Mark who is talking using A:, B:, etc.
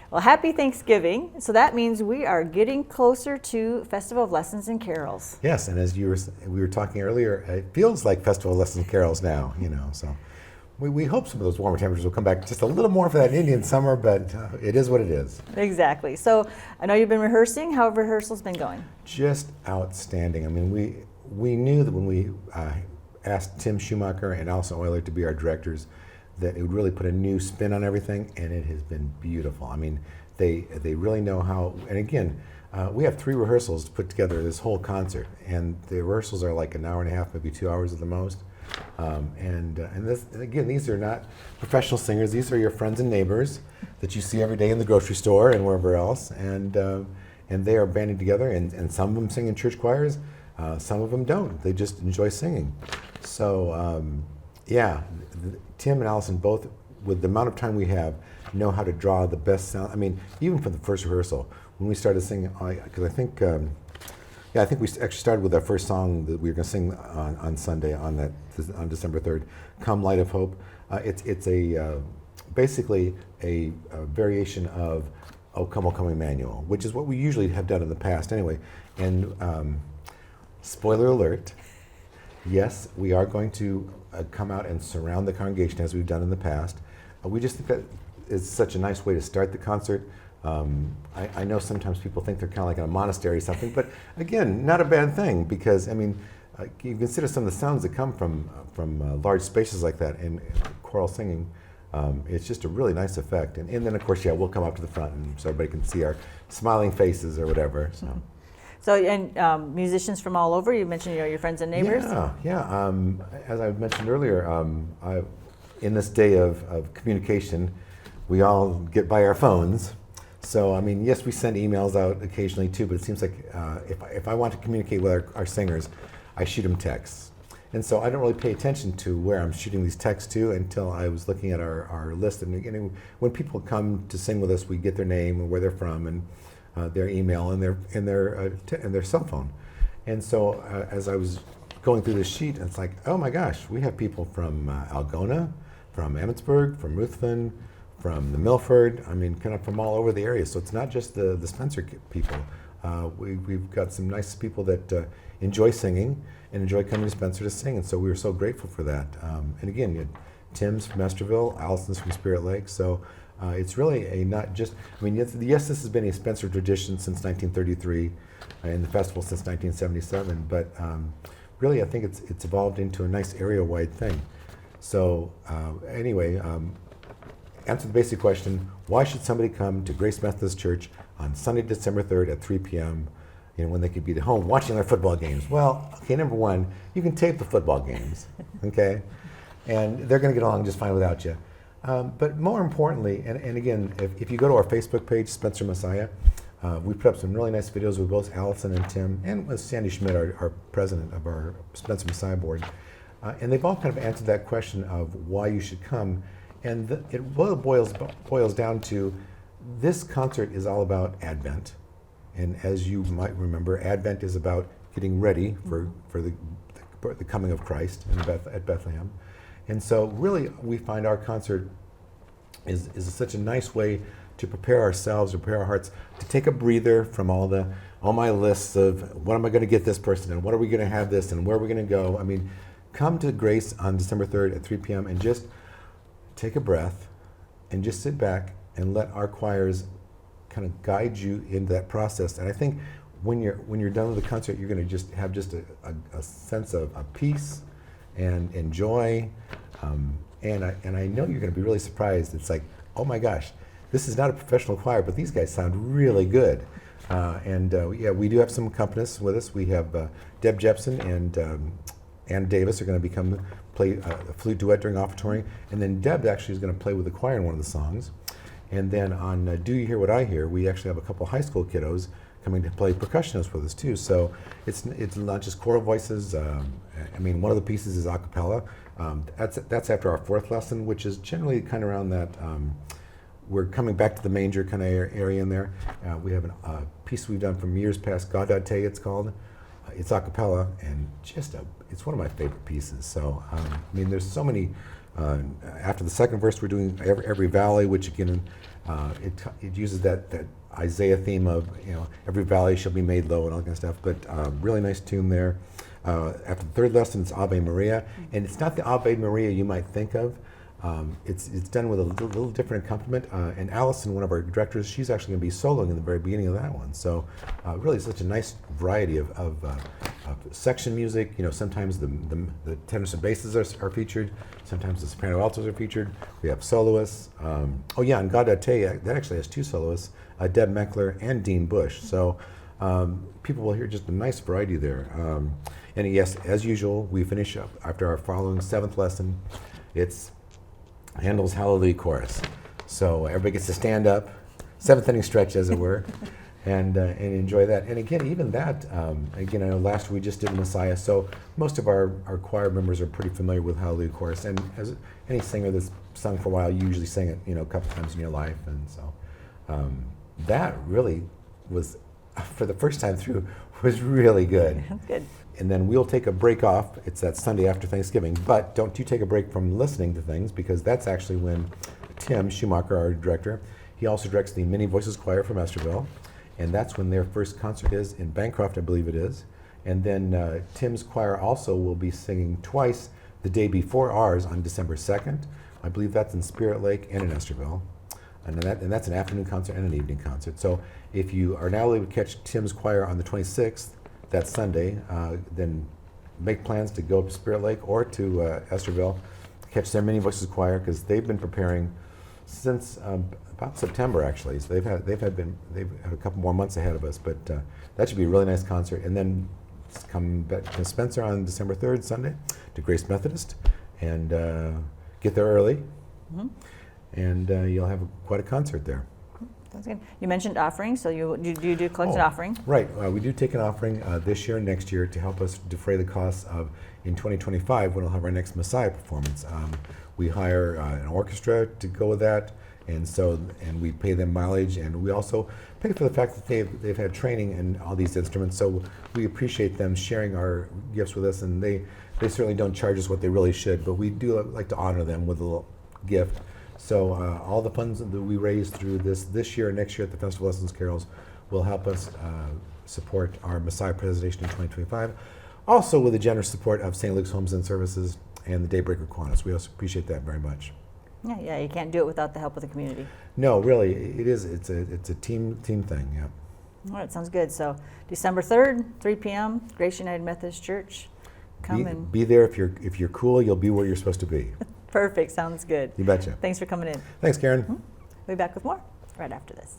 A: Well, happy Thanksgiving. So that means we are getting closer to Festival of Lessons and Carols.
B: Yes, and as we were talking earlier, it feels like Festival of Lessons and Carols now, so we hope some of those warmer temperatures will come back just a little more for that Indian summer, but it is what it is.
A: Exactly. So I know you've been rehearsing. How have rehearsals been going?
B: Just outstanding. I mean, we knew that when we asked Tim Schumacher and Alison Euler to be our directors, that it would really put a new spin on everything, and it has been beautiful. I mean, they really know how, and again, we have 3 rehearsals to put together this whole concert, and the rehearsals are like an hour and a half, maybe 2 hours at the most. And this, again, these are not professional singers. These are your friends and neighbors that you see every day in the grocery store and wherever else, and they are banding together, and some of them sing in church choirs, some of them don't. They just enjoy singing. So, yeah, Tim and Allison both, with the amount of time we have, know how to draw the best sound. I mean, even from the first rehearsal, when we started singing, because I think we actually started with our first song that we were going to sing on Sunday, on December 3rd, "Come Light of Hope." It's basically a variation of "O Come Emmanuel," which is what we usually have done in the past anyway. And spoiler alert, yes, we are going to come out and surround the congregation as we've done in the past. We just think that is such a nice way to start the concert. I know sometimes people think they're kind of like in a monastery or something, but again, not a bad thing, because I mean, you consider some of the sounds that come from large spaces like that and choral singing. It's just a really nice effect. And then of course, yeah, we'll come up to the front and so everybody can see our smiling faces or whatever. So. Mm-hmm.
A: So, and musicians from all over, you mentioned your friends and neighbors?
B: Yeah. As I mentioned earlier, in this day of communication, we all get by our phones. So, I mean, yes, we send emails out occasionally too, but it seems like if I want to communicate with our singers, I shoot them texts. And so I don't really pay attention to where I'm shooting these texts to until I was looking at our list. And when people come to sing with us, we get their name and where they're from and their email and their cell phone. And so as I was going through this sheet, it's like, oh my gosh, we have people from Algona, from Emmitsburg, from Ruthven, from the Milford, I mean, kind of from all over the area. So it's not just the Spencer people. We've got some nice people that enjoy singing and enjoy coming to Spencer to sing, and so we were so grateful for that. And again, you had Tim's from Esterville, Allison's from Spirit Lake, so it's really not just, I mean, yes, this has been a Spencer tradition since 1933, and the festival since 1977, but really I think it's evolved into a nice area-wide thing. So anyway, answer the basic question, why should somebody come to Grace Methodist Church on Sunday, December 3rd at 3 p.m., when they could be at home watching their football games? Well, okay, number one, you can tape the football games, okay? And they're going to get along just fine without you. But more importantly, and again, if you go to our Facebook page, Spencer Messiah, we put up some really nice videos with both Allison and Tim, and with Sandy Schmidt, our president of our Spencer Messiah board. And they've all kind of answered that question of why you should come. And it boils down to, this concert is all about Advent. And as you might remember, Advent is about getting ready for the coming of Christ at Bethlehem. And so really, we find our concert is such a nice way to prepare ourselves, prepare our hearts, to take a breather from all my lists of what am I going to get this person, and what are we going to have this, and where are we going to go. I mean, come to Grace on December 3rd at 3 p.m. and just take a breath and just sit back and let our choirs kind of guide you into that process. And I think when you're done with the concert, you're going to just have a sense of peace and joy. And I know you're going to be really surprised. It's like, oh my gosh, this is not a professional choir, but these guys sound really good. Yeah, we do have some accompanists with us. We have Deb Jepson and Ann Davis are going to play a flute duet during offertory, and then Deb actually is going to play with the choir in one of the songs. And then on Do You Hear What I Hear, we actually have a couple high school kiddos coming to play percussionists with us too. So it's not just choral voices. I mean, one of the pieces is a cappella. That's after our fourth lesson, which is generally kind of around that. We're coming back to the manger kind of area in there. We have a piece we've done from years past, Gaudete it's called. It's a cappella, and it's one of my favorite pieces. So, I mean, there's so many. After the second verse, we're doing Every Valley, which again, It uses that Isaiah theme of, every valley shall be made low and all that kind of stuff. But really nice tune there. After the third lesson, it's Ave Maria, and it's not the Ave Maria you might think of. It's done with a little different accompaniment. And Allison, one of our directors, she's actually going to be soloing in the very beginning of that one. So really such a nice variety of section music. Sometimes the tenors and basses are featured. Sometimes the soprano altos are featured. We have soloists. And Gaudete, that actually has two soloists, Deb Meckler and Dean Bush. So people will hear just a nice variety there. And yes, as usual, we finish up after our following seventh lesson. It's Handel's Hallelujah Chorus. So everybody gets to stand up, seventh inning stretch as it were, and enjoy that. And again, even that, I know last week we just did Messiah, so most of our choir members are pretty familiar with Hallelujah Chorus. And as any singer that's sung for a while, you usually sing it, a couple times in your life. And so that really was, for the first time through, was really good.
A: That's good.
B: And then we'll take a break off. It's that Sunday after Thanksgiving. But don't you take a break from listening to things, because that's actually when Tim Schumacher, our director, he also directs the Many Voices Choir from Esterville. And that's when their first concert is in Bancroft, I believe it is. And then Tim's choir also will be singing twice the day before ours on December 2nd. I believe that's in Spirit Lake and in Esterville. And that's an afternoon concert and an evening concert. So if you are now able to catch Tim's choir on the 26th, that Sunday, then make plans to go to Spirit Lake or to Esterville, catch their Many Voices Choir, because they've been preparing since about September actually. So they've had a couple more months ahead of us, but that should be a really nice concert. And then come back to Spencer on December 3rd, Sunday, to Grace Methodist, and get there early, and you'll have quite a concert there.
A: Sounds good. You mentioned offering, so you do collect an offering.
B: Right. We do take an offering this year and next year to help us defray the costs of, in 2025, when we'll have our next Messiah performance. We hire an orchestra to go with that, and we pay them mileage, and we also pay for the fact that they've had training in all these instruments, so we appreciate them sharing our gifts with us, and they certainly don't charge us what they really should, but we do like to honor them with a little gift. So all the funds that we raise through this year and next year at the Festival of Lessons Carols will help us support our Messiah presentation in 2025. Also with the generous support of St. Luke's Homes and Services and the Daybreaker Kiwanis. We also appreciate that very much.
A: Yeah, you can't do it without the help of the community.
B: No, really, it is. It's a team thing. Yeah.
A: All right, sounds good. So December 3rd, 3 p.m., Grace United Methodist Church.
B: Be there. If you're cool, you'll be where you're supposed to be.
A: Perfect. Sounds good.
B: You betcha.
A: Thanks for coming in.
B: Thanks, Karen.
A: We'll be back with more right after this.